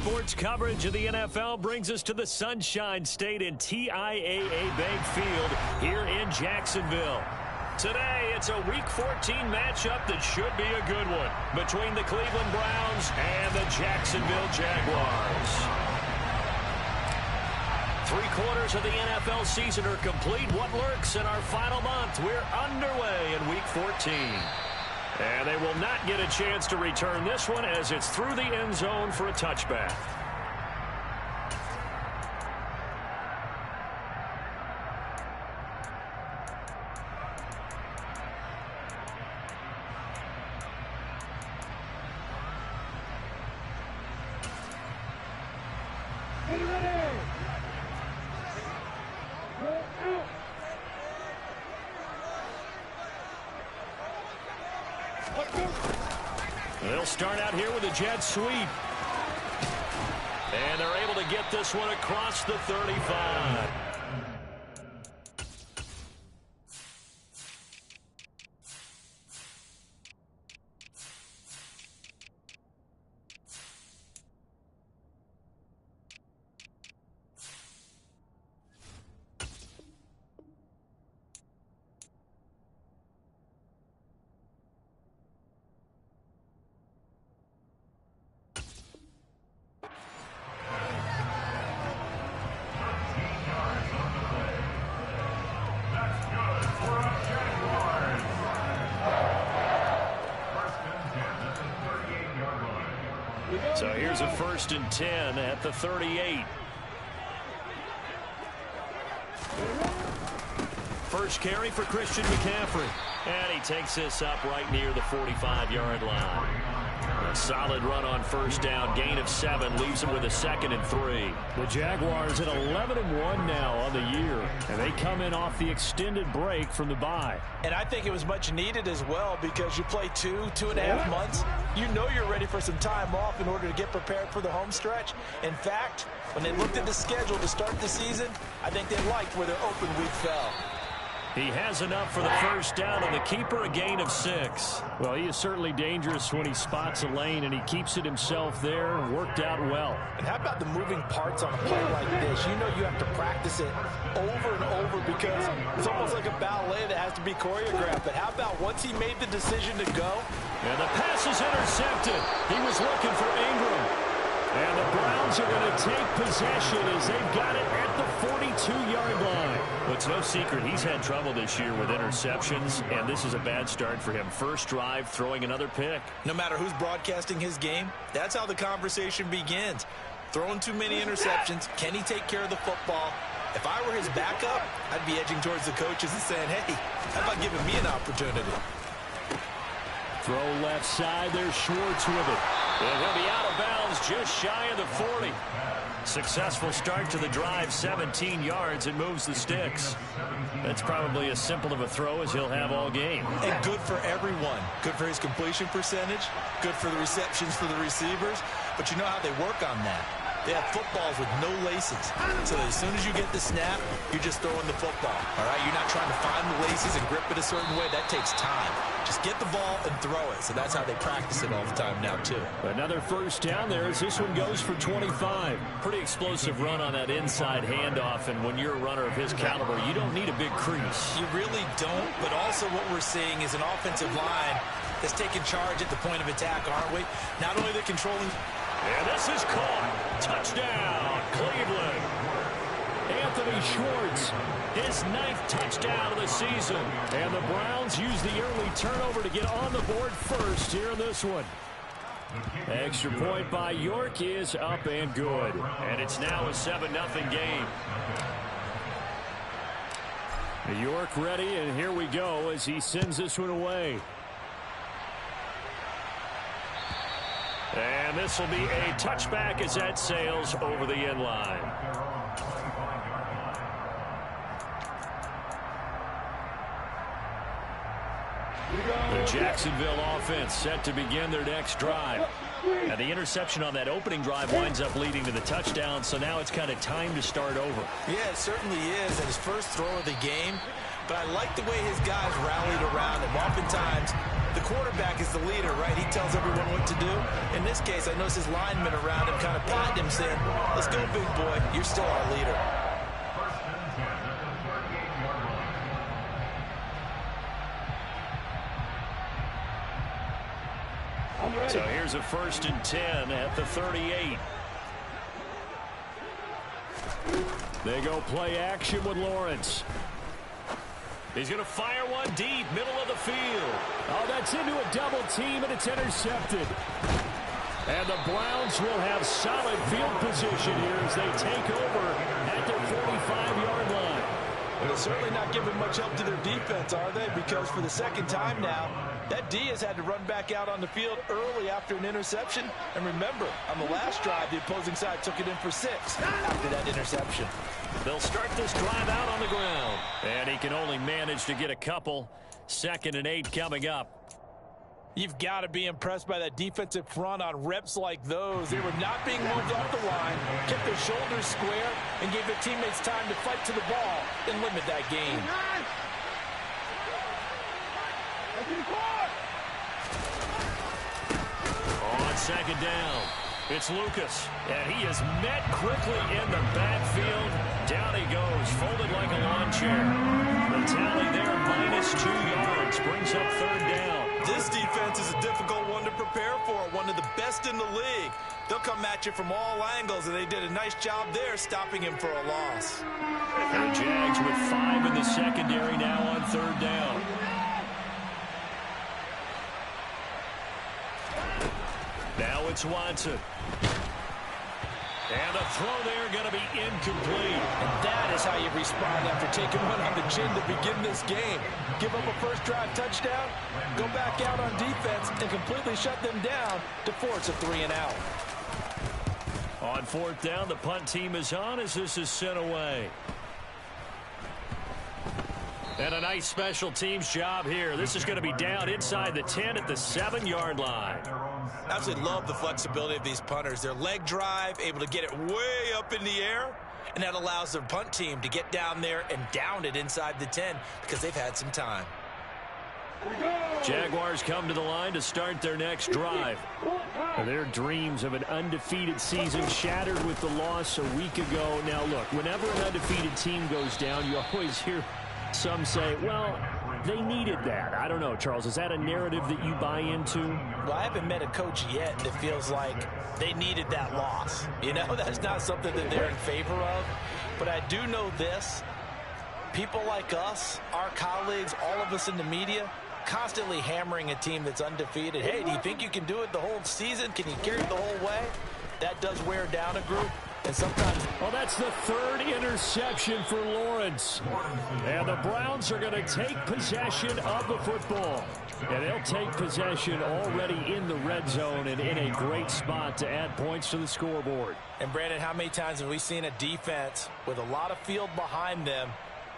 Sports coverage of the NFL brings us to the Sunshine State in TIAA Bank Field here in Jacksonville. Today, it's a Week 14 matchup that should be a good one between the Cleveland Browns and the Jacksonville Jaguars. 3/4 of the NFL season are complete. What lurks in our final month? We're underway in Week 14. And they will not get a chance to return this one as it's through the end zone for a touchback. They'll start out here with a jet sweep. And they're able to get this one across the 35. So here's a 1st and 10 at the 38. First carry for Christian McCaffrey. And he takes this up right near the 45-yard line. A solid run on 1st down. Gain of 7 leaves him with a 2nd and 3. The Jaguars at 11-1 now on the year. And they come in off the extended break from the bye. And I think it was much needed as well because you play 2.5 months. You know you're ready for some time off in order to get prepared for the home stretch. In fact, when they looked at the schedule to start the season, I think they liked where their open week fell. He has enough for the 1st down, and the keeper a gain of 6. Well, he is certainly dangerous when he spots a lane, and he keeps it himself there. Worked out well. And how about the moving parts on a play like this? You know you have to practice it over and over because it's almost like a ballet that has to be choreographed. But how about once he made the decision to go? And the pass is intercepted. He was looking for Ingram. And the Browns are going to take possession as they've got it at the 42-yard line. Well, it's no secret he's had trouble this year with interceptions, and this is a bad start for him. First drive, throwing another pick. No matter who's broadcasting his game, that's how the conversation begins. Throwing too many interceptions. Can he take care of the football? If I were his backup, I'd be edging towards the coaches and saying, hey, how about giving me an opportunity? Throw left side. There's Schwartz with it. And he'll be out of bounds just shy of the 40. Successful start to the drive, 17 yards, and moves the sticks. That's probably as simple of a throw as he'll have all game. And good for everyone. Good for his completion percentage. Good for the receptions for the receivers. But you know how they work on that. They have footballs with no laces. So as soon as you get the snap, you're just throwing the football. All right? You're not trying to find the laces and grip it a certain way. That takes time. Just get the ball and throw it. So that's how they practice it all the time now, too. Another 1st down there as this one goes for 25. Pretty explosive run on that inside handoff. And when you're a runner of his caliber, you don't need a big crease. You really don't. But also what we're seeing is an offensive line that's taking charge at the point of attack, aren't we? Not only they're controlling... And this is caught. Touchdown, Cleveland. Anthony Schwartz, his 9th touchdown of the season. And the Browns use the early turnover to get on the board first here in this one. Extra point by York is up and good. And it's now a 7-0 game. York ready, and here we go as he sends this one away. And this will be a touchback as that sails over the end line. The Jacksonville offense set to begin their next drive. And the interception on that opening drive winds up leading to the touchdown, so now it's kind of time to start over. Yeah, it certainly is. And his first throw of the game but I like the way his guys rallied around him. Oftentimes, the quarterback is the leader, right? He tells everyone what to do. In this case, I noticed his linemen around him kind of patting him, saying, let's go, big boy. You're still our leader. So here's a 1st and 10 at the 38. They go play action with Lawrence. He's going to fire one deep, middle of the field. Oh, that's into a double team, and it's intercepted. And the Browns will have solid field position here as they take over at their 45-yard line. Well, they're certainly not giving much help to their defense, are they? Because for the second time now, that D has had to run back out on the field early after an interception. And remember, on the last drive, the opposing side took it in for 6 after that interception. They'll start this drive out on the ground. And he can only manage to get a couple. 2nd and 8 coming up. You've got to be impressed by that defensive front on reps like those. They were not being moved off the line, kept their shoulders square, and gave their teammates time to fight to the ball and limit that game. On 2nd down, it's Lucas, and he is met quickly in the backfield. Down he goes, folded like a lawn chair. The tally there, -2 yards, brings up 3rd down. This defense is a difficult one to prepare for, one of the best in the league. They'll come at you from all angles, and they did a nice job there stopping him for a loss. And the Jags with 5 in the secondary now on 3rd down. Now it's Watson. And the throw there going to be incomplete. And that is how you respond after taking one on the chin to begin this game. Give up a first drive touchdown, go back out on defense, and completely shut them down to force a 3-and-out. On 4th down, the punt team is on as this is sent away. And a nice special teams job here. This is going to be down inside the 10 at the 7-yard line. I absolutely love the flexibility of these punters. Their leg drive, able to get it way up in the air, and that allows their punt team to get down there and down it inside the 10 because they've had some time. Jaguars come to the line to start their next drive. Their dreams of an undefeated season shattered with the loss a week ago. Now, look, whenever an undefeated team goes down, you always hear some say, well, they needed that. I don't know, Charles. Is that a narrative that you buy into? Well, I haven't met a coach yet that feels like they needed that loss. You know, that's not something that they're in favor of. But I do know this. People like us, our colleagues, all of us in the media, constantly hammering a team that's undefeated. Hey, do you think you can do it the whole season? Can you carry it the whole way? That does wear down a group. And sometimes... Well, that's the 3rd interception for Lawrence. And the Browns are going to take possession of the football. And they'll take possession already in the red zone and in a great spot to add points to the scoreboard. And, Brandon, how many times have we seen a defense with a lot of field behind them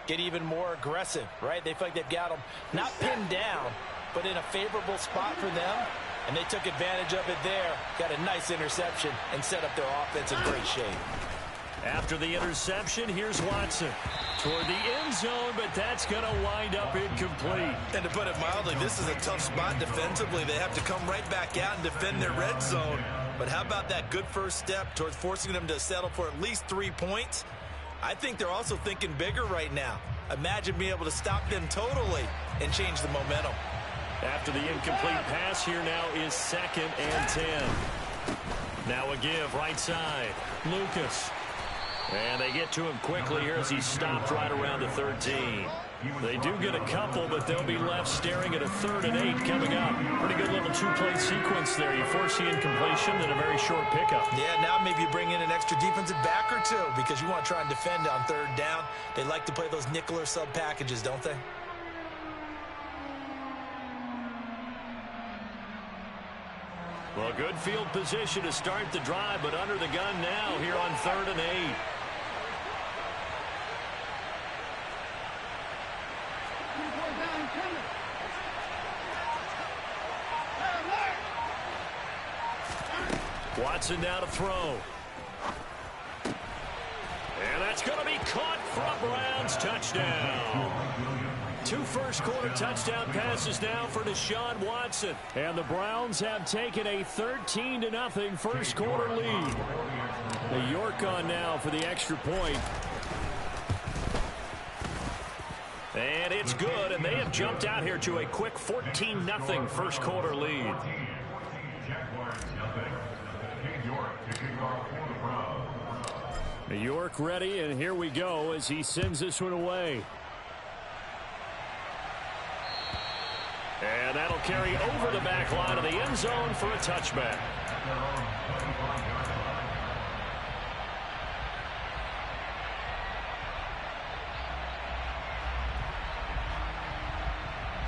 get even more aggressive, right? They feel like they've got them not pinned down, but in a favorable spot for them. And they took advantage of it there, got a nice interception, and set up their offense in great shape. After the interception, here's Watson toward the end zone, but that's going to wind up incomplete. And to put it mildly, this is a tough spot defensively. They have to come right back out and defend their red zone. But how about that good first step towards forcing them to settle for at least 3 points? I think they're also thinking bigger right now. Imagine being able to stop them totally and change the momentum. After the incomplete pass, here now is 2nd and 10. Now a give right side. Lucas. And they get to him quickly here as he's stopped right around the 13. They do get a couple, but they'll be left staring at a 3rd and 8 coming up. Pretty good little 2-play sequence there. You force the incompletion and a very short pickup. Yeah, now maybe you bring in an extra defensive back or two because you want to try and defend on 3rd down. They like to play those nickel or sub packages, don't they? Well, good field position to start the drive, but under the gun now here on 3rd and 8. Watson now to throw. And that's going to be caught for a Browns touchdown. 2 first-quarter touchdown passes now for Deshaun Watson. And the Browns have taken a 13-0 first-quarter lead. New York on now for the extra point. And it's good, and they have jumped out here to a quick 14-0 first-quarter lead. New York ready, and here we go as he sends this one away. And that'll carry over the back line of the end zone for a touchback.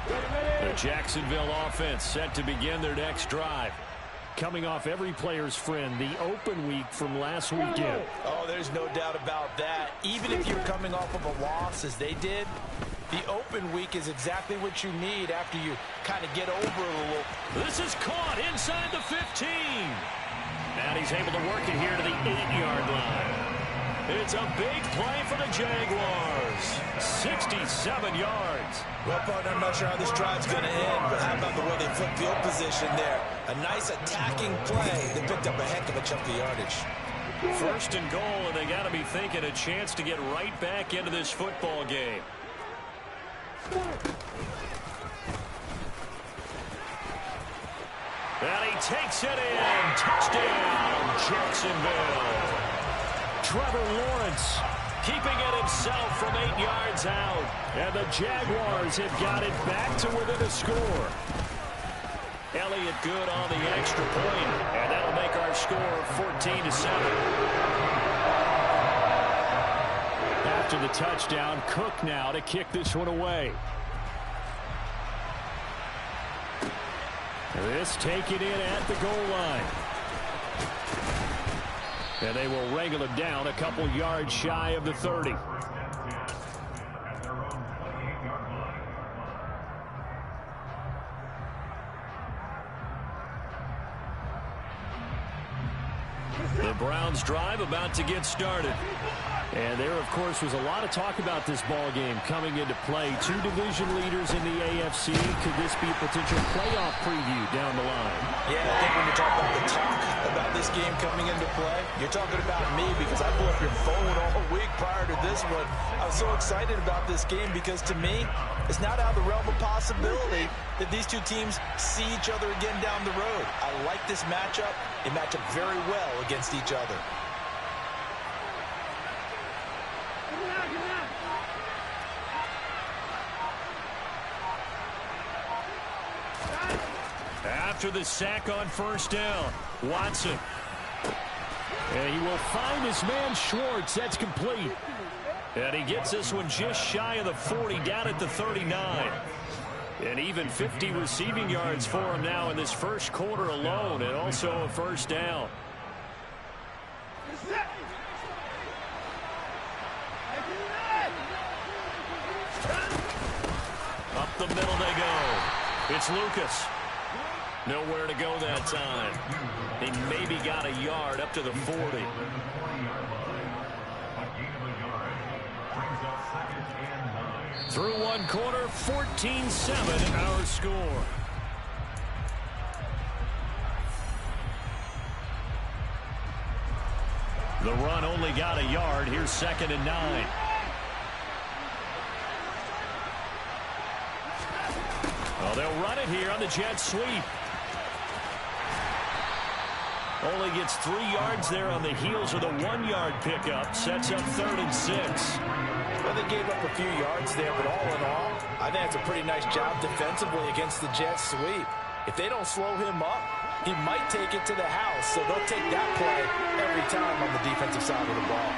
The Jacksonville offense set to begin their next drive. Coming off every player's friend, the open week from last weekend. Oh, there's no doubt about that. Even if you're coming off of a loss as they did, the open week is exactly what you need after you kind of get over a little. This is caught inside the 15. And he's able to work it here to the 8-yard line. It's a big play for the Jaguars. 67 yards. Well, partner, I'm not sure how this drive's going to end, but how about the way they flipped field position there? A nice attacking play. They picked up a heck of a chunk of yardage. First and goal, and they got to be thinking a chance to get right back into this football game. And he takes it in. Touchdown, Jacksonville. Trevor Lawrence keeping it himself from 8 yards out. And the Jaguars have got it back to within a score. Elliott good on the extra point, and that'll make our score 14-7. After the touchdown, Cook now to kick this one away. This taken in at the goal line. And they will wrangle it down a couple yards shy of the 30. The Browns drive about to get started. And there, of course, was a lot of talk about this ball game coming into play. 2 division leaders in the AFC. Could this be a potential playoff preview down the line? Yeah, I think when you talk about the talk about this game coming into play, you're talking about me because I blew up your phone all week prior to this one. I was so excited about this game because, to me, it's not out of the realm of possibility that these two teams see each other again down the road. I like this matchup. They match up very well against each other. After the sack on first down, Watson. And he will find his man Schwartz. That's complete. And he gets this one just shy of the 40, down at the 39. And even 50 receiving yards for him now in this first quarter alone, and also a first down. Up the middle they go. It's Lucas. Nowhere to go that time. He maybe got a yard up to the 40. Through one quarter, 14-7 our score. The run only got a yard. Here's 2nd and 9. Well, they'll run it here on the jet sweep. Only gets 3 yards there on the heels of the 1-yard pickup. Sets up 3rd and 6. Well, they gave up a few yards there, but all in all, I think it's a pretty nice job defensively against the jet sweep. If they don't slow him up, he might take it to the house. So they'll take that play every time on the defensive side of the ball.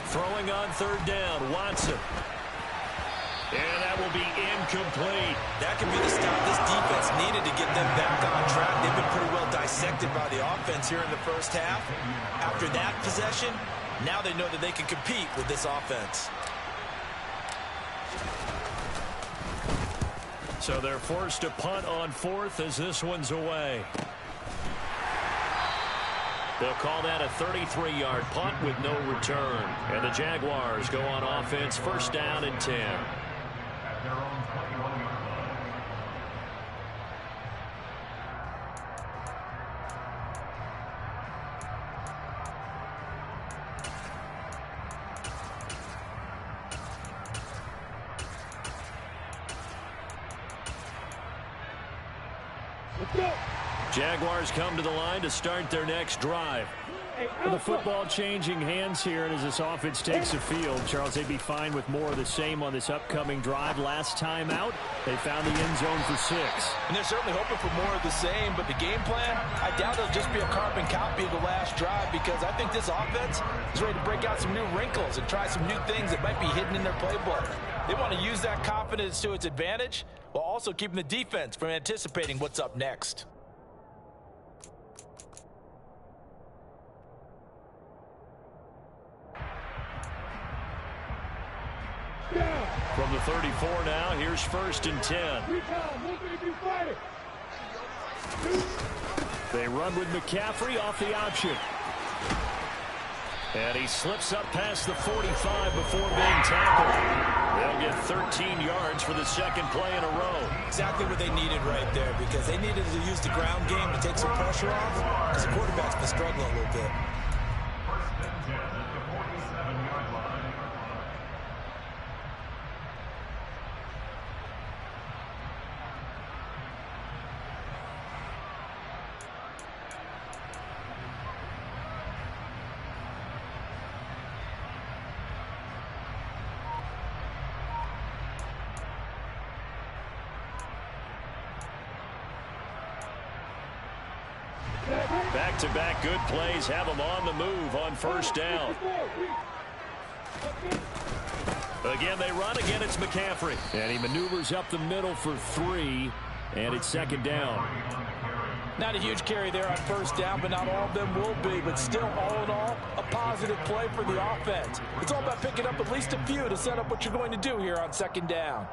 Throwing on 3rd down, Watson. And that will be incomplete. That could be the stop this defense needed to get them back on track. They've been pretty well dissected by the offense here in the first half. After that possession, now they know that they can compete with this offense. So they're forced to punt on 4th as this one's away. They'll call that a 33-yard punt with no return. And the Jaguars go on offense, first down and 10. Jaguars come to the line to start their next drive. Well, the football changing hands here, and as this offense takes the field, Charles, they'd be fine with more of the same on this upcoming drive. Last time out, they found the end zone for 6. And they're certainly hoping for more of the same, but the game plan, I doubt it'll just be a carbon copy of the last drive, because I think this offense is ready to break out some new wrinkles and try some new things that might be hidden in their playbook. They want to use that confidence to its advantage while also keeping the defense from anticipating what's up next. From the 34 now, here's first and 10. They run with McCaffrey off the option. And he slips up past the 45 before being tackled. They'll get 13 yards for the second play in a row. Exactly what they needed right there, because they needed to use the ground game to take some pressure off, because the quarterback's been struggling a little bit. Back-to-back good plays have them on the move on first down. Again, they run. Again, it's McCaffrey. And he maneuvers up the middle for 3, and it's second down. Not a huge carry there on first down, but not all of them will be. But still, all in all, a positive play for the offense. It's all about picking up at least a few to set up what you're going to do here on second down.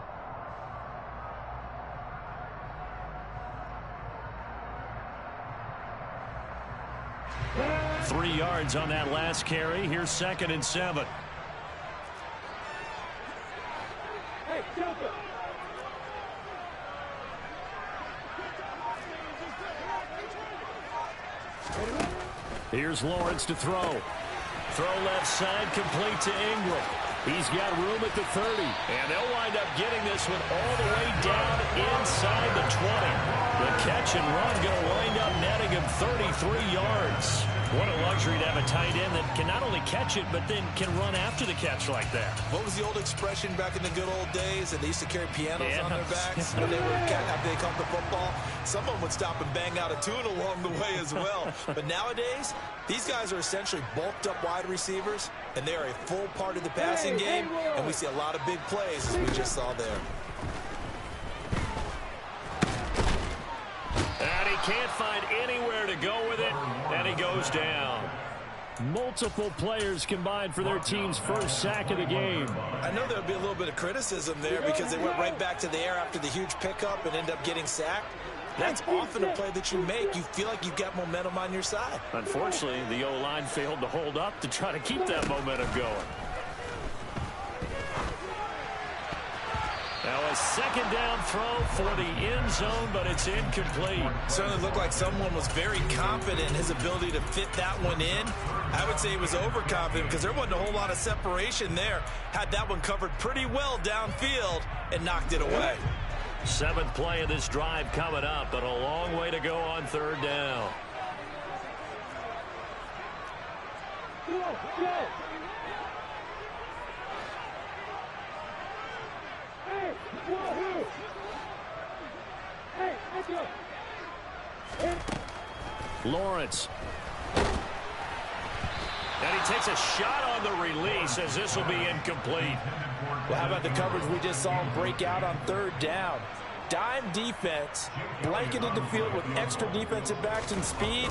Three yards on that last carry. Here's second and 7. Here's Lawrence to throw. Throw left side, complete to Ingram. He's got room at the 30. And they'll wind up getting this one all the way down inside the 20. The catch and run going to wind up netting him 33 yards. What a luxury to have a tight end that can not only catch it, but then can run after the catch like that. What was the old expression back in the good old days that they used to carry pianos on their backs when they were after they caught the football? Someone would stop and bang out a tune along the way as well. But nowadays, these guys are essentially bulked up wide receivers, and they are a full part of the passing game, and we see a lot of big plays as we just saw there. And he can't find anywhere to go with it, and he goes down. Multiple players combined for their team's first sack of the game. I know there'll be a little bit of criticism there because they went right back to the air after the huge pickup and end up getting sacked. That's often a play that you make. You feel like you've got momentum on your side. Unfortunately, the O-line failed to hold up to try to keep that momentum going. Now a second down throw for the end zone, but it's incomplete. Certainly looked like someone was very confident in his ability to fit that one in. I would say he was overconfident because there wasn't a whole lot of separation there. Had that one covered pretty well downfield and knocked it away. Seventh play of this drive coming up, but a long way to go on third down. Lawrence. And he takes a shot on the release as this will be incomplete. Well, how about the coverage we just saw him break out on third down? Dime defense, blanketed the field with extra defensive backs and speed.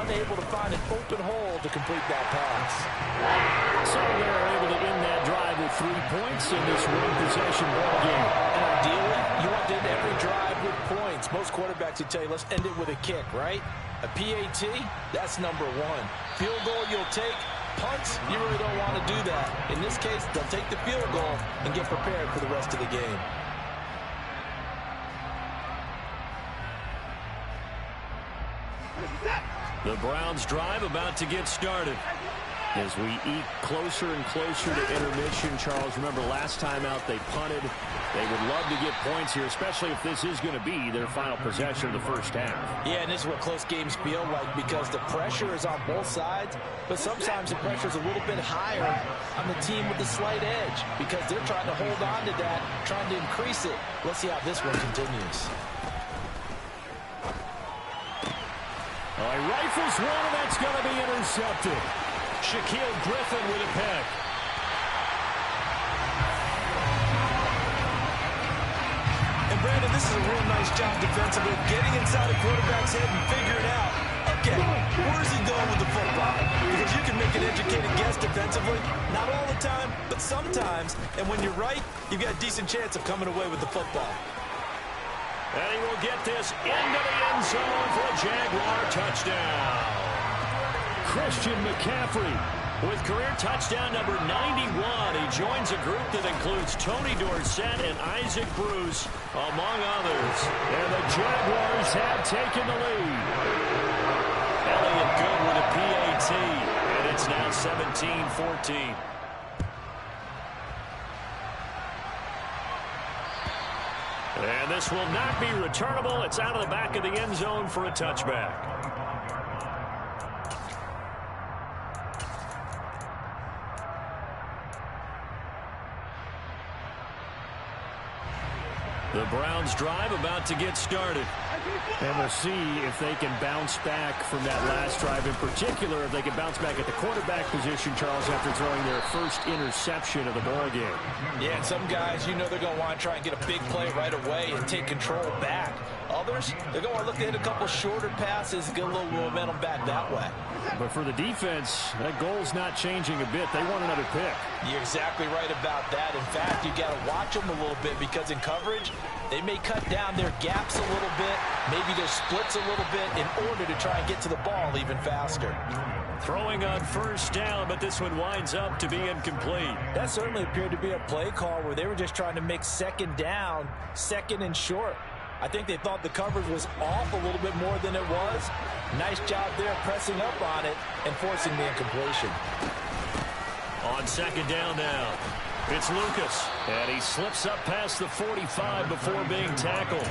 unable to find an open hole to complete that pass. So they're able to end that drive with 3 points in this one-possession ball game. And ideally, you want to end every drive with points. Most quarterbacks would tell you, let's end it with a kick, right? A PAT, that's number one. Field goal you'll take. Punts, you really don't want to do that. In this case, they'll take the field goal and get prepared for the rest of the game. The Browns drive about to get started. As we eke closer and closer to intermission, Charles, remember last time out they punted. They would love to get points here, especially if this is going to be their final possession of the first half. Yeah, and this is what close games feel like because the pressure is on both sides, but sometimes the pressure is a little bit higher on the team with the slight edge because they're trying to hold on to that, trying to increase it. Let's see how this one continues. He rifles one, and that's going to be intercepted. Shaquille Griffin with a pick. And Brandon, this is a real nice job defensively, getting inside a quarterback's head and figuring out, okay, where's he going with the football? Because you can make an educated guess defensively, not all the time, but sometimes. And when you're right, you've got a decent chance of coming away with the football. And he will get this into the end zone for a Jaguar touchdown. Christian McCaffrey With career touchdown number 91, he joins a group that includes Tony Dorsett and Isaac Bruce, among others. And the Jaguars have taken the lead. Elliott good with a PAT, and it's now 17-14. And this will not be returnable. It's out of the back of the end zone for a touchback. The Browns drive about to get started. And we'll see if they can bounce back from that last drive. In particular, if they can bounce back at the quarterback position, Charles, after throwing their first interception of the ball game. Yeah, and some guys, you know they're going to want to try and get a big play right away and take control back. Others, they're going to look to hit a couple shorter passes and get a little momentum back that way. But for the defense, that goal's not changing a bit. They want another pick. You're exactly right about that. In fact, you got to watch them a little bit because in coverage, they may cut down their gaps a little bit, maybe their splits a little bit in order to try and get to the ball even faster. Throwing on first down, but this one winds up to be incomplete. That certainly appeared to be a play call where they were just trying to make second down, second and short. I think they thought the coverage was off a little bit more than it was. Nice job there pressing up on it and forcing the incompletion. On second down now, it's Lucas. And he slips up past the 45 before being tackled.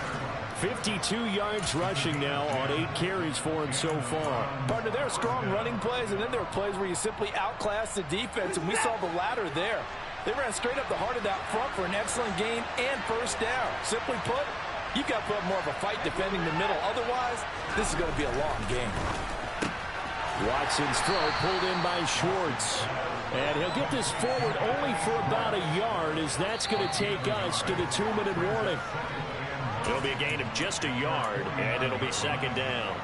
52 yards rushing now on 8 carries for him so far. Partner, there are strong running plays, and then there are plays where you simply outclass the defense, and we saw the latter there. They ran straight up the heart of that front for an excellent game and first down. Simply put, you've got to put up more of a fight defending the middle. Otherwise, this is going to be a long game. Watson's throw pulled in by Schwartz. And he'll get this forward only for about a yard, as that's going to take us to the 2-minute warning. It'll be a gain of just a yard, and it'll be second down.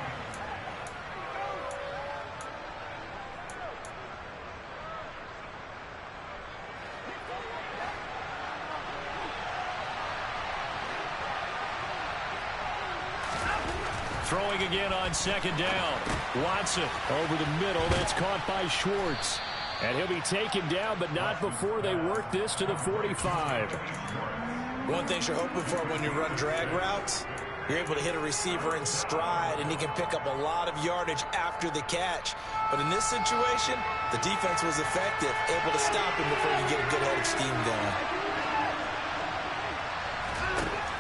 Throwing again on second down. Watson over the middle. That's caught by Schwartz. And he'll be taken down, but not before they work this to the 45. One thing you're hoping for when you run drag routes, you're able to hit a receiver in stride, and he can pick up a lot of yardage after the catch. But in this situation, the defense was effective, able to stop him before he could get a good head of steam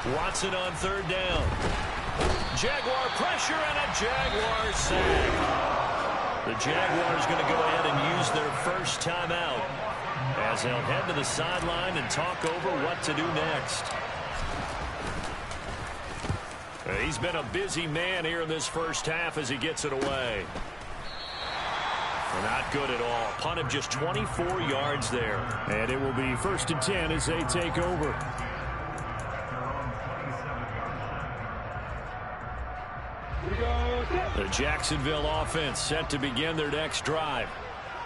going. Watson on third down. Jaguar pressure and a Jaguar sack. The Jaguars going to go ahead and use their first timeout as they'll head to the sideline and talk over what to do next. He's been a busy man here in this first half as he gets it away. Not good at all. Punt of just 24 yards there. And it will be 1st and 10 as they take over. The Jacksonville offense set to begin their next drive.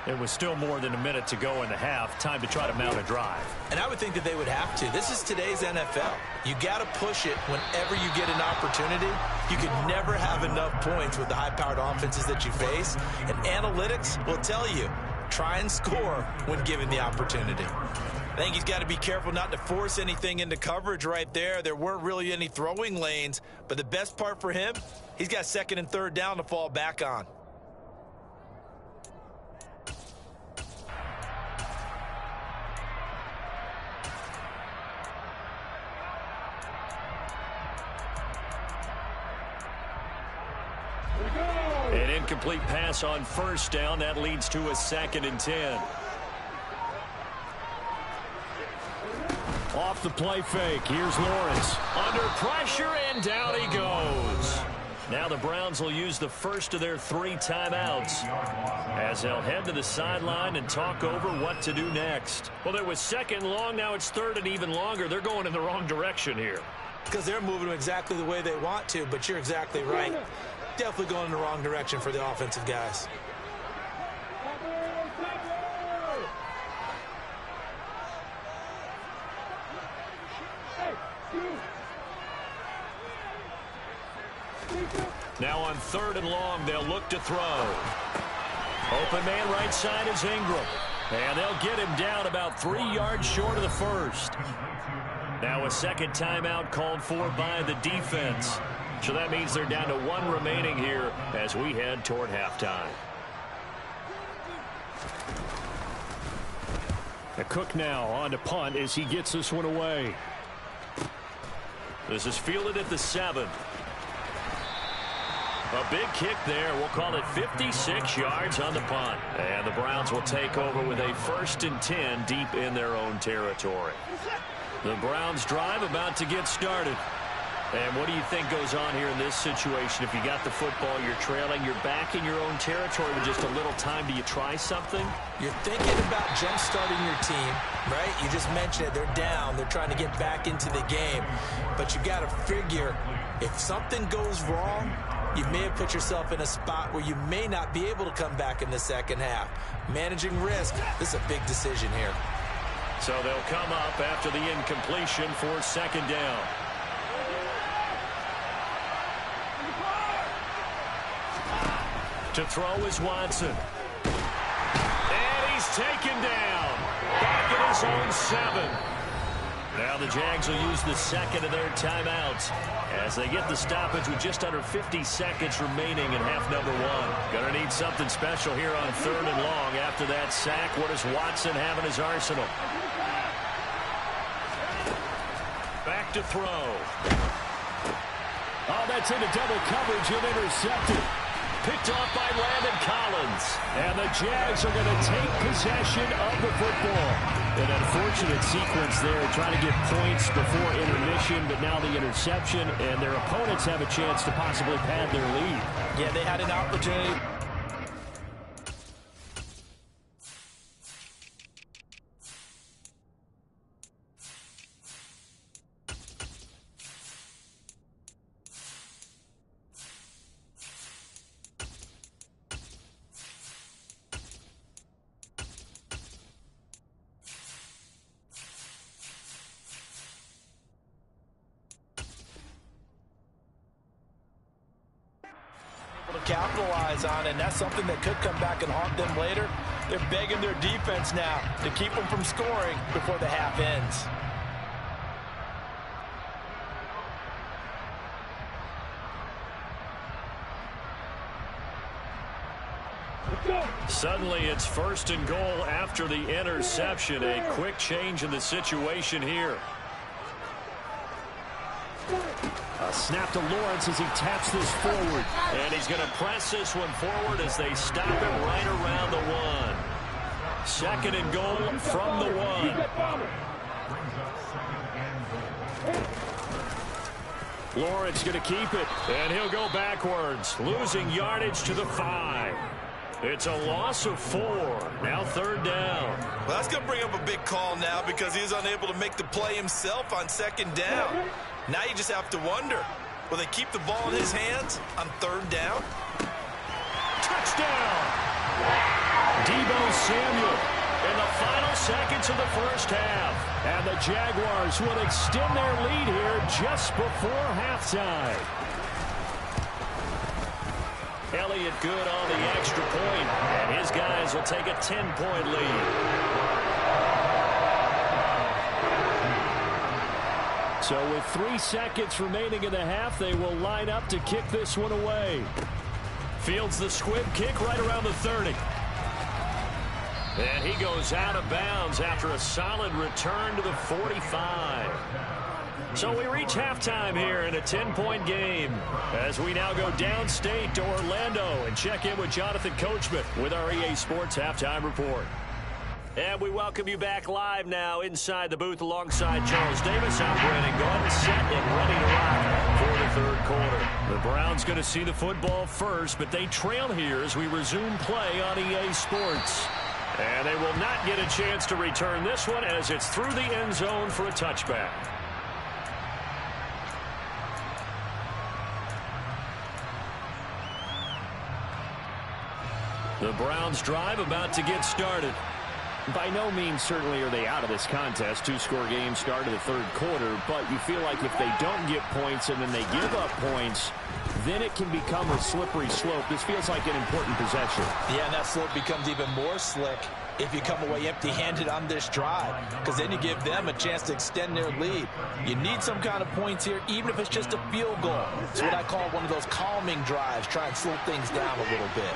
It was still more than a minute to go in the half. Time to try to mount a drive. And I would think that they would have to. This is today's NFL. You got to push it whenever you get an opportunity. You can never have enough points with the high-powered offenses that you face. And analytics will tell you, try and score when given the opportunity. I think he's got to be careful not to force anything into coverage right there. There weren't really any throwing lanes. But the best part for him, he's got second and third down to fall back on. An incomplete pass on first down. That leads to a 2nd and 10. Off the play fake. Here's Lawrence. Under pressure, and down he goes. Now the Browns will use the first of their 3 timeouts as they'll head to the sideline and talk over what to do next. Well, it was 2nd and long. Now it's 3rd and even longer. They're going in the wrong direction here. Because they're moving exactly the way they want to, but you're exactly right. Definitely going in the wrong direction for the offensive guys. Now on 3rd and long, they'll look to throw. Open man right side is Ingram. And they'll get him down about 3 yards short of the first. Now a 2nd timeout called for by the defense. So that means they're down to 1 remaining here as we head toward halftime. A Cook now on to punt as he gets this one away. This is fielded at the 7. A big kick there. We'll call it 56 yards on the punt. And the Browns will take over with a 1st and 10 deep in their own territory. The Browns drive about to get started. And what do you think goes on here in this situation? If you got the football, you're trailing, you're back in your own territory with just a little time. Do you try something? You're thinking about jump-starting your team, right? You just mentioned it. They're down. They're trying to get back into the game. But you got to figure, if something goes wrong, you may have put yourself in a spot where you may not be able to come back in the second half. Managing risk, this is a big decision here. So they'll come up after the incompletion for 2nd down. To throw is Watson. And he's taken down. Back at his own 7. Now the Jags will use the 2nd of their timeouts as they get the stoppage with just under 50 seconds remaining in half number 1. Gonna need something special here on 3rd and long after that sack. What does Watson have in his arsenal? Back to throw. Oh, that's into double coverage and intercepted. Picked off by Landon Collins. And the Jags are going to take possession of the football. An unfortunate sequence there, trying to get points before intermission, but now the interception, and their opponents have a chance to possibly pad their lead. Yeah, they had an opportunity. Capitalize on it, and that's something that could come back and haunt them later. They're begging their defense now to keep them from scoring before the half ends. Suddenly it's 1st and goal after the interception. A quick change in the situation here. A snap to Lawrence as he taps this forward. And he's going to press this one forward as they stop him right around the 1. 2nd and goal from the 1. Lawrence going to keep it. And he'll go backwards, losing yardage to the 5. It's a loss of 4. Now 3rd down. Well, that's going to bring up a big call now because he's unable to make the play himself on 2nd down. Now you just have to wonder, will they keep the ball in his hands on 3rd down? touchdown. Deebo Samuel in the final seconds of the first half. And the Jaguars will extend their lead here just before halftime. Elliott good on the extra point, and his guys will take a 10-point lead. So with 3 seconds remaining in the half, they will line up to kick this one away. Fields the squib kick right around the 30. And he goes out of bounds after a solid return to the 45. So we reach halftime here in a 10-point game as we now go downstate to Orlando and check in with Jonathan Coachman with our EA Sports Halftime Report. And we welcome you back live now inside the booth alongside Charles Davis. I'm Brandon Gaudin, set and ready to rock for the third quarter. The Browns going to see the football first, but they trail here as we resume play on EA Sports. And they will not get a chance to return this one as it's through the end zone for a touchback. The Browns drive about to get started. By no means certainly are they out of this contest. 2-score game start of the third quarter, but you feel like if they don't get points and then they give up points, then it can become a slippery slope. This feels like an important possession. Yeah, and that slope becomes even more slick if you come away empty-handed on this drive, because then you give them a chance to extend their lead. You need some kind of points here, even if it's just a field goal. It's what I call one of those calming drives, try and slow things down a little bit.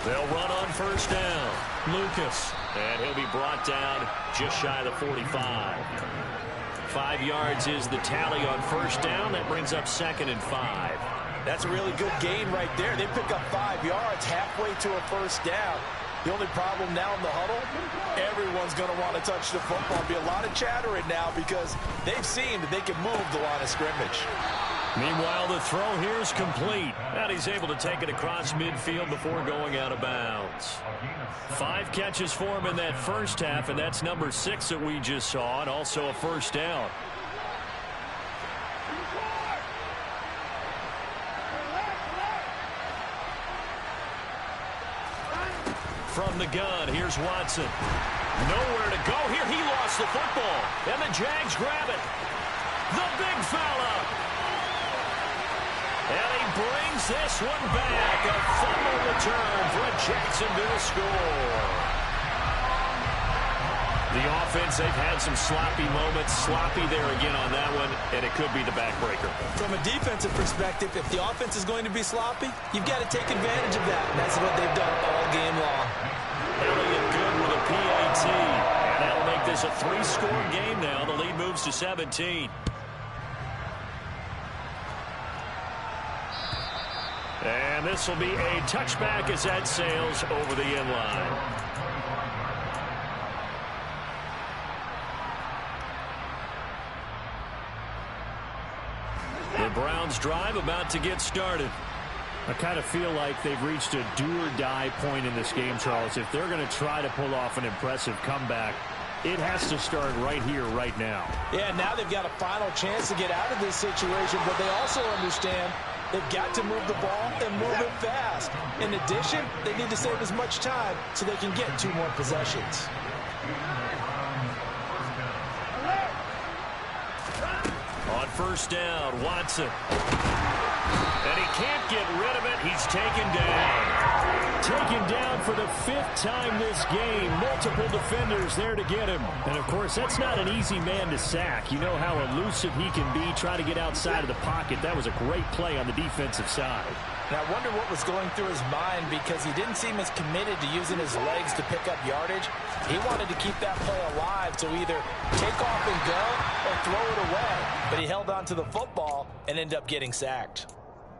They'll run on first down. Lucas. And he'll be brought down just shy of the 45. 5 yards is the tally on first down. That brings up 2nd and 5. That's a really good gain right there. They pick up 5 yards halfway to a first down. The only problem now in the huddle, everyone's going to want to touch the football. There'll be a lot of chattering now because they've seen that they can move the line of scrimmage. Meanwhile, the throw here is complete. And he's able to take it across midfield before going out of bounds. 5 catches for him in that first half, and that's number 6 that we just saw, and also a first down. From the gun, here's Watson. Nowhere to go here. He lost the football, and the Jags grab it. The big fella. And he brings this one back. A fumble return for a Jacksonville score. The offense, they've had some sloppy moments. Sloppy there again on that one, and it could be the backbreaker. From a defensive perspective, if the offense is going to be sloppy, you've got to take advantage of that. And that's what they've done all game long. Elliott good with a PAT. And that'll make this a 3-score game now. The lead moves to 17. And this will be a touchback as that sails over the end line. The Browns drive about to get started. I kind of feel like they've reached a do-or-die point in this game, Charles. If they're going to try to pull off an impressive comeback, it has to start right here, right now. Yeah, now they've got a final chance to get out of this situation, but they also understand they've got to move the ball and move it fast. In addition, they need to save as much time so they can get 2 more possessions. On first down, Watson. And he can't get rid of it. He's taken down. Taken down for the 5th time this game. Multiple defenders there to get him. And, of course, that's not an easy man to sack. You know how elusive he can be trying to get outside of the pocket. That was a great play on the defensive side. And I wonder what was going through his mind because he didn't seem as committed to using his legs to pick up yardage. He wanted to keep that play alive to either take off and go or throw it away. But he held on to the football and ended up getting sacked.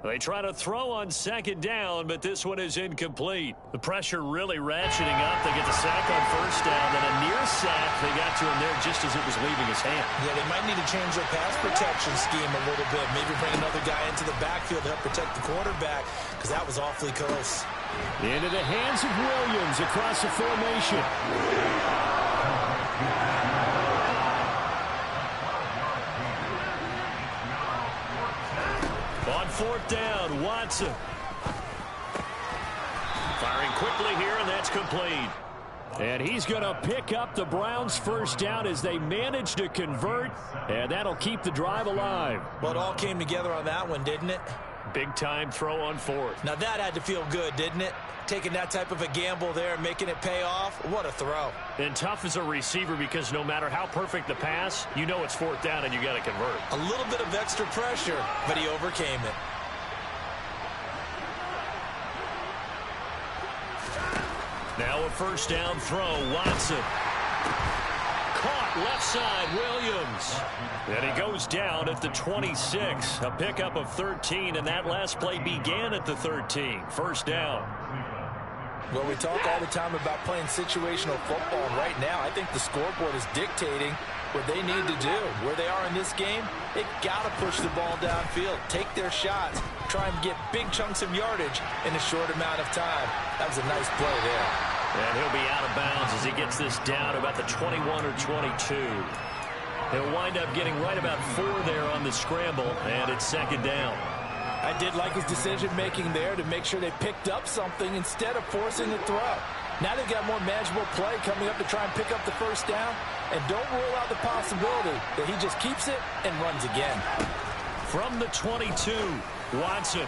They try to throw on second down, but this one is incomplete. The pressure really ratcheting up. They get the sack on first down, then a near sack. They got to him there just as it was leaving his hand. Yeah, they might need to change their pass protection scheme a little bit. Maybe bring another guy into the backfield to help protect the quarterback, because that was awfully close. Into the hands of Williams across the formation. On fourth down, Watson. Firing quickly here, and that's complete. And he's going to pick up the Browns' first down as they manage to convert, and that'll keep the drive alive. Well, it all came together on that one, didn't it? Big-time throw on fourth. Now that had to feel good, didn't it? Taking that type of a gamble there and making it pay off. What a throw. And tough as a receiver because no matter how perfect the pass, you know it's fourth down and you got to convert. A little bit of extra pressure, but he overcame it. Now a first down throw. Watson. Caught left side. Williams. And he goes down at the 26. A pickup of 13, and that last play began at the 13. First down. Well, we talk all the time about playing situational football, and right now I think the scoreboard is dictating what they need to do. Where they are in this game, they've got to push the ball downfield, take their shots, try and get big chunks of yardage in a short amount of time. That was a nice play there. And he'll be out of bounds as he gets this down about the 21 or 22. He'll wind up getting right about 4 there on the scramble, and it's second down. I did like his decision-making there to make sure they picked up something instead of forcing the throw. Now they've got more manageable play coming up to try and pick up the first down, and don't rule out the possibility that he just keeps it and runs again. From the 22, Watson.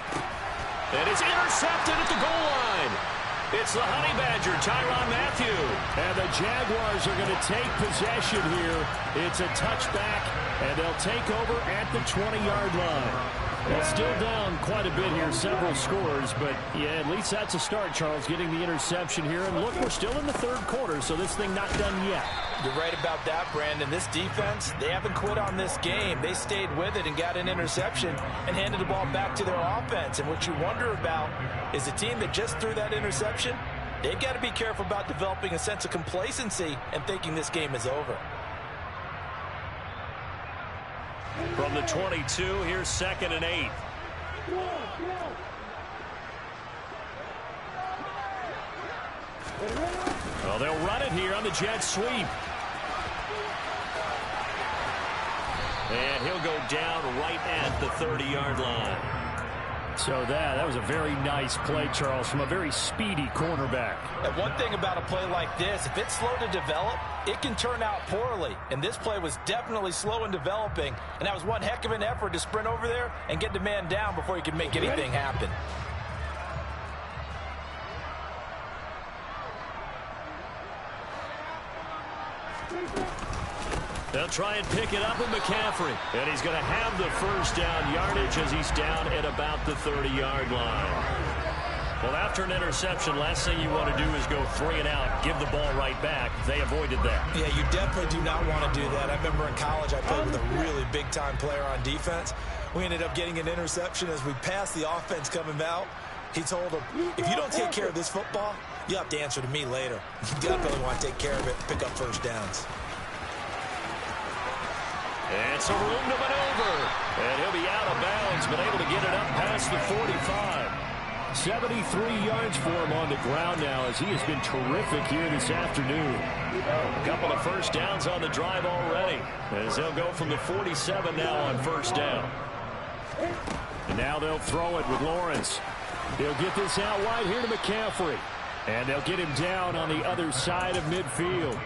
And it's intercepted at the goal line. It's the Honey Badger, Tyrann Mathieu. And the Jaguars are going to take possession here. It's a touchback, and they'll take over at the 20-yard line. Well, still down quite a bit here, several scores, but yeah, at least that's a start, Charles, getting the interception here. And look, we're still in the third quarter, so this thing not done yet. You're right about that, Brandon. This defense, they haven't quit on this game. They stayed with it and got an interception and handed the ball back to their offense. And what you wonder about is a team that just threw that interception, they've got to be careful about developing a sense of complacency and thinking this game is over. From the 22, here's 2nd and 8. Well, they'll run it here on the jet sweep. And he'll go down right at the 30-yard line. So that was a very nice play, Charles, from a very speedy cornerback. And one thing about a play like this, if it's slow to develop, it can turn out poorly. And this play was definitely slow in developing. And that was one heck of an effort to sprint over there and get the man down before he could make anything happen. They'll try and pick it up with McCaffrey. And he's going to have the first down yardage as he's down at about the 30-yard line. Well, after an interception, last thing you want to do is go 3 and out, give the ball right back. They avoided that. Yeah, you definitely do not want to do that. I remember in college I played with a really big-time player on defense. We ended up getting an interception as we passed the offense coming out. He told him, if you don't take care of this football, you'll have to answer to me later. You definitely want to take care of it, pick up first downs. It's a room to maneuver. And he'll be out of bounds, but able to get it up past the 45. 73 yards for him on the ground now as he has been terrific here this afternoon. A couple of first downs on the drive already as they'll go from the 47 now on first down. And now they'll throw it with Lawrence. They'll get this out wide here to McCaffrey. And they'll get him down on the other side of midfield.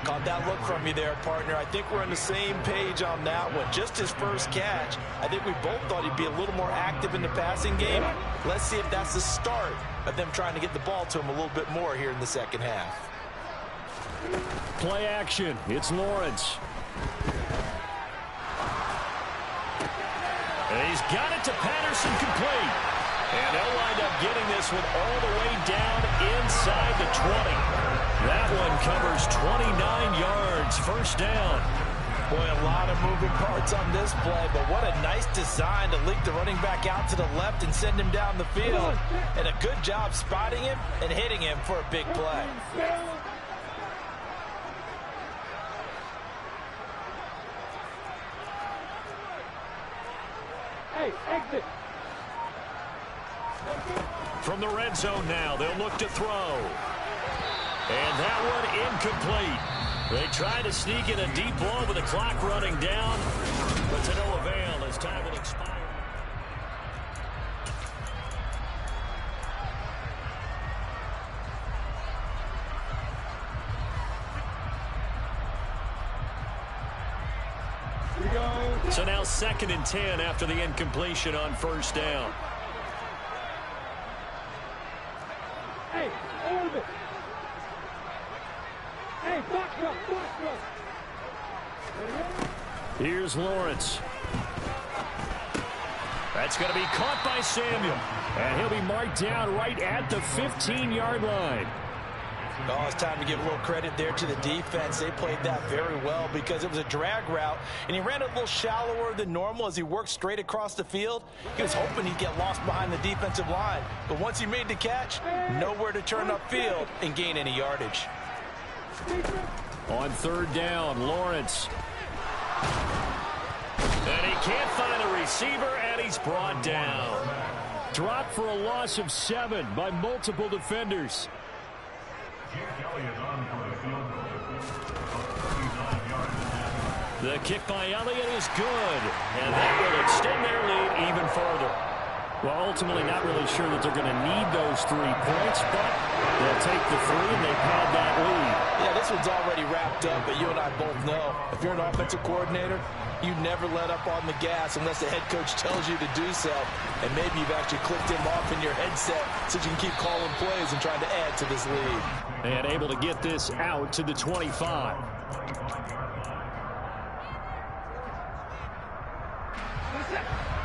Caught that look from you there, partner. I think we're on the same page on that one. Just his first catch. I think we both thought he'd be a little more active in the passing game. Let's see if that's the start of them trying to get the ball to him a little bit more here in the second half. Play action. It's Lawrence. And he's got it to Patterson, complete. And they'll wind up getting this one all the way down inside the 20. That one covers 29 yards. First down. Boy, a lot of moving parts on this play, but what a nice design to leak the running back out to the left and send him down the field. And a good job spotting him and hitting him for a big play. Hey, exit. From the red zone now, they'll look to throw. And that one incomplete. They try to sneak in a deep ball with the clock running down, but to no avail as time will expire. – So now 2nd and 10 after the incompletion on first down. Hey, Orbit. Hey, back up. Here's Lawrence. That's going to be caught by Samuel. And he'll be marked down right at the 15-yard line. Oh, it's time to give a little credit there to the defense. They played that very well because it was a drag route, and he ran it a little shallower than normal as he worked straight across the field. He was hoping he'd get lost behind the defensive line. But once he made the catch, nowhere to turn upfield and gain any yardage. On 3rd down, Lawrence. And he can't find a receiver, and he's brought down. Dropped for a loss of 7 by multiple defenders. The kick by Elliott is good, and that will extend their lead even further. Well, ultimately not really sure that they're going to need those 3 points, but they'll take the 3 and they've had that lead. Yeah, this one's already wrapped up, but you and I both know if you're an offensive coordinator, you never let up on the gas unless the head coach tells you to do so. And maybe you've actually clicked him off in your headset so you can keep calling plays and trying to add to this lead. And able to get this out to the 25.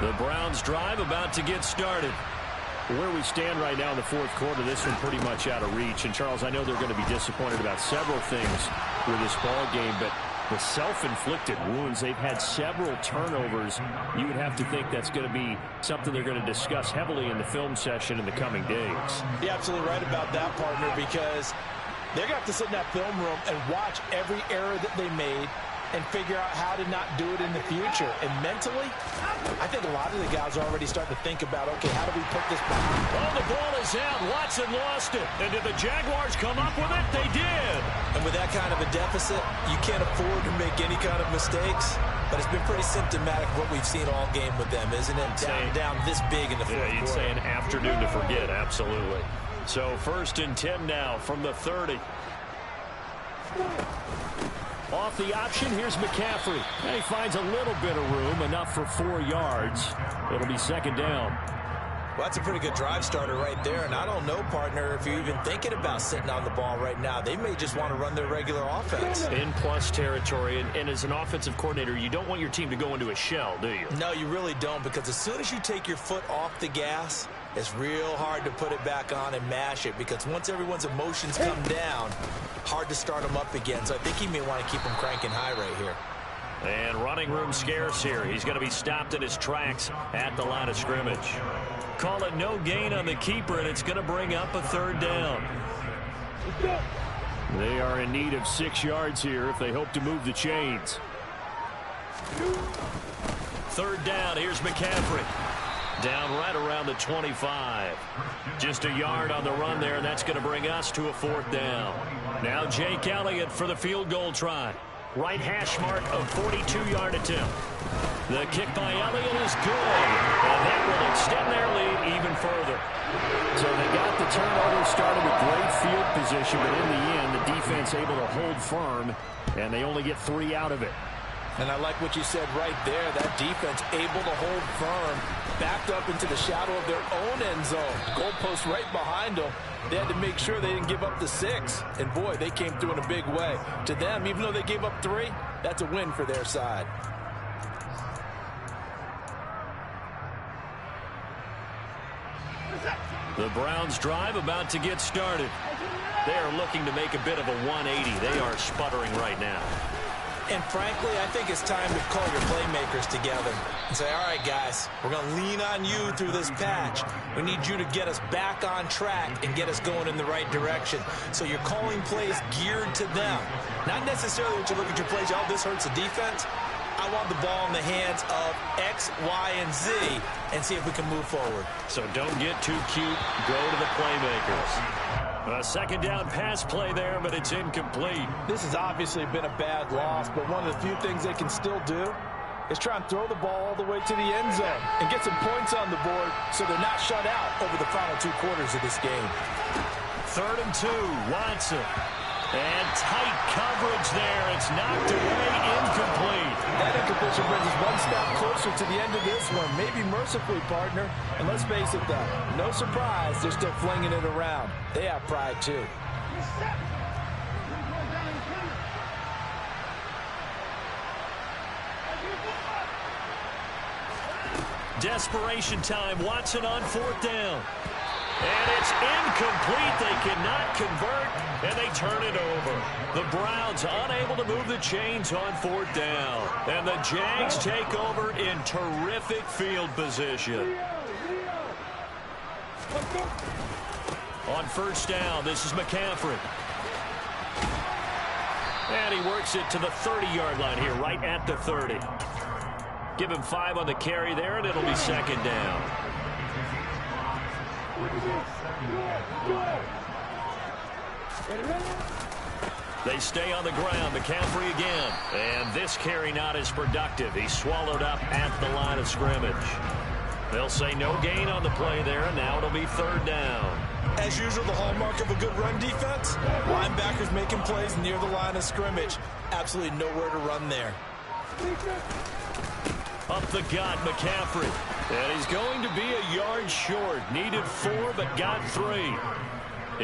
The Browns drive about to get started. Where we stand right now in the 4th quarter, this one pretty much out of reach. And, Charles, I know they're going to be disappointed about several things with this ball game, but the self-inflicted wounds, they've had several turnovers. You would have to think that's going to be something they're going to discuss heavily in the film session in the coming days. You're absolutely right about that, partner, because they're going to have to sit in that film room and watch every error that they made and figure out how to not do it in the future. And mentally, I think a lot of the guys are already starting to think about, okay, how do we put this behind? Oh, the ball is out. Watson lost it. And did the Jaguars come up with it? They did. And with that kind of a deficit, you can't afford to make any kind of mistakes. But it's been pretty symptomatic of what we've seen all game with them, isn't it? Down this big in the 4th quarter. You'd say an afternoon to forget, absolutely. So 1st and 10 now from the 30. Off the option, here's McCaffrey. And he finds a little bit of room, enough for 4 yards. It'll be 2nd down. Well, that's a pretty good drive starter right there. And I don't know, partner, if you're even thinking about sitting on the ball right now. They may just want to run their regular offense. In plus territory. And as an offensive coordinator, you don't want your team to go into a shell, do you? No, you really don't, because as soon as you take your foot off the gas, it's real hard to put it back on and mash it, because once everyone's emotions come down, hard to start them up again. So I think he may want to keep them cranking high right here. And running room scarce here. He's going to be stopped in his tracks at the line of scrimmage. Call it no gain on the keeper, and it's going to bring up a 3rd down. They are in need of 6 yards here if they hope to move the chains. 3rd down. Here's McCaffrey. Down right around the 25. Just a yard on the run there, and that's going to bring us to a 4th down. Now Jake Elliott for the field goal try. Right hash mark of 42-yard attempt. The kick by Elliott is good, and that will extend their lead even further. So they got the turnover started with great field position, but in the end, the defense able to hold firm, and they only get 3 out of it. And I like what you said right there. That defense able to hold firm, backed up into the shadow of their own end zone. Goalpost right behind them. They had to make sure they didn't give up the 6. And, boy, they came through in a big way. To them, even though they gave up 3, that's a win for their side. The Browns drive about to get started. They are looking to make a bit of a 180. They are sputtering right now. And frankly, I think it's time to call your playmakers together and say, all right, guys, we're going to lean on you through this patch. We need you to get us back on track and get us going in the right direction. So you're calling plays geared to them. Not necessarily that you look at your plays, oh, this hurts the defense. I want the ball in the hands of X, Y, and Z and see if we can move forward. So don't get too cute. Go to the playmakers. A 2nd down pass play there, but it's incomplete. This has obviously been a bad loss, but one of the few things they can still do is try and throw the ball all the way to the end zone and get some points on the board so they're not shut out over the final 2 quarters of this game. 3rd and 2, Watson. And tight coverage there. It's knocked away, incomplete. That incompletion brings us one step closer to the end of this one. Maybe mercifully, partner. And let's face it, though, no surprise, they're still flinging it around. They have pride, too. Desperation time. Watson on 4th down. And it's incomplete. They cannot convert, and they turn it over. The Browns unable to move the chains on 4th down. And the Jags take over in terrific field position. On 1st down, this is McCaffrey. And he works it to the 30-yard line here, right at the 30. Give him 5 on the carry there, and it'll be 2nd down. They stay on the ground. McCaffrey again. And this carry not as productive. He's swallowed up at the line of scrimmage. They'll say no gain on the play there, and now it'll be 3rd down. As usual, the hallmark of a good run defense, linebackers making plays near the line of scrimmage. Absolutely nowhere to run there. Up the gut, McCaffrey. And he's going to be a yard short. Needed 4, but got 3.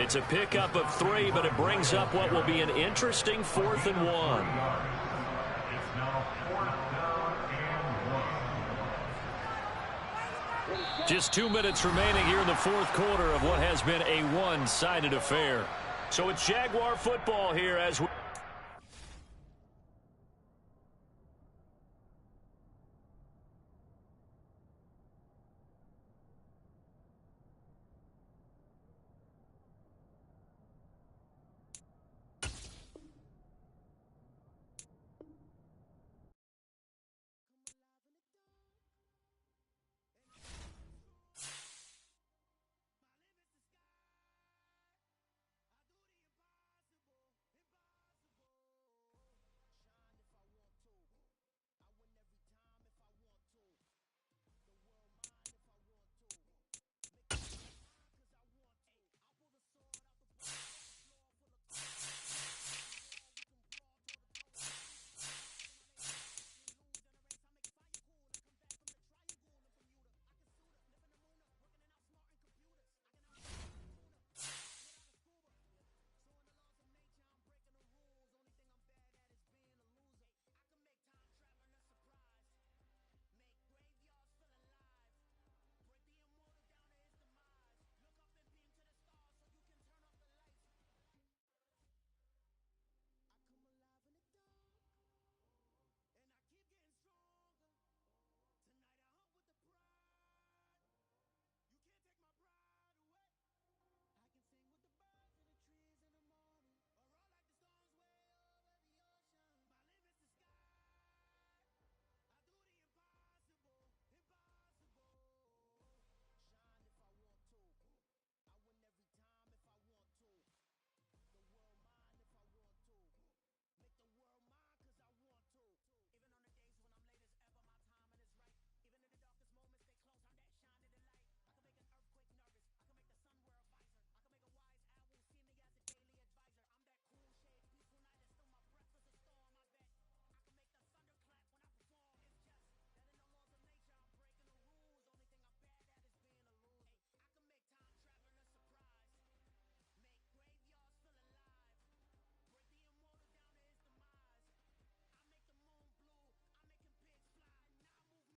It's a pickup of 3, but it brings up what will be an interesting 4th and 1. Just 2 minutes remaining here in the 4th quarter of what has been a one-sided affair. So it's Jaguar football here as we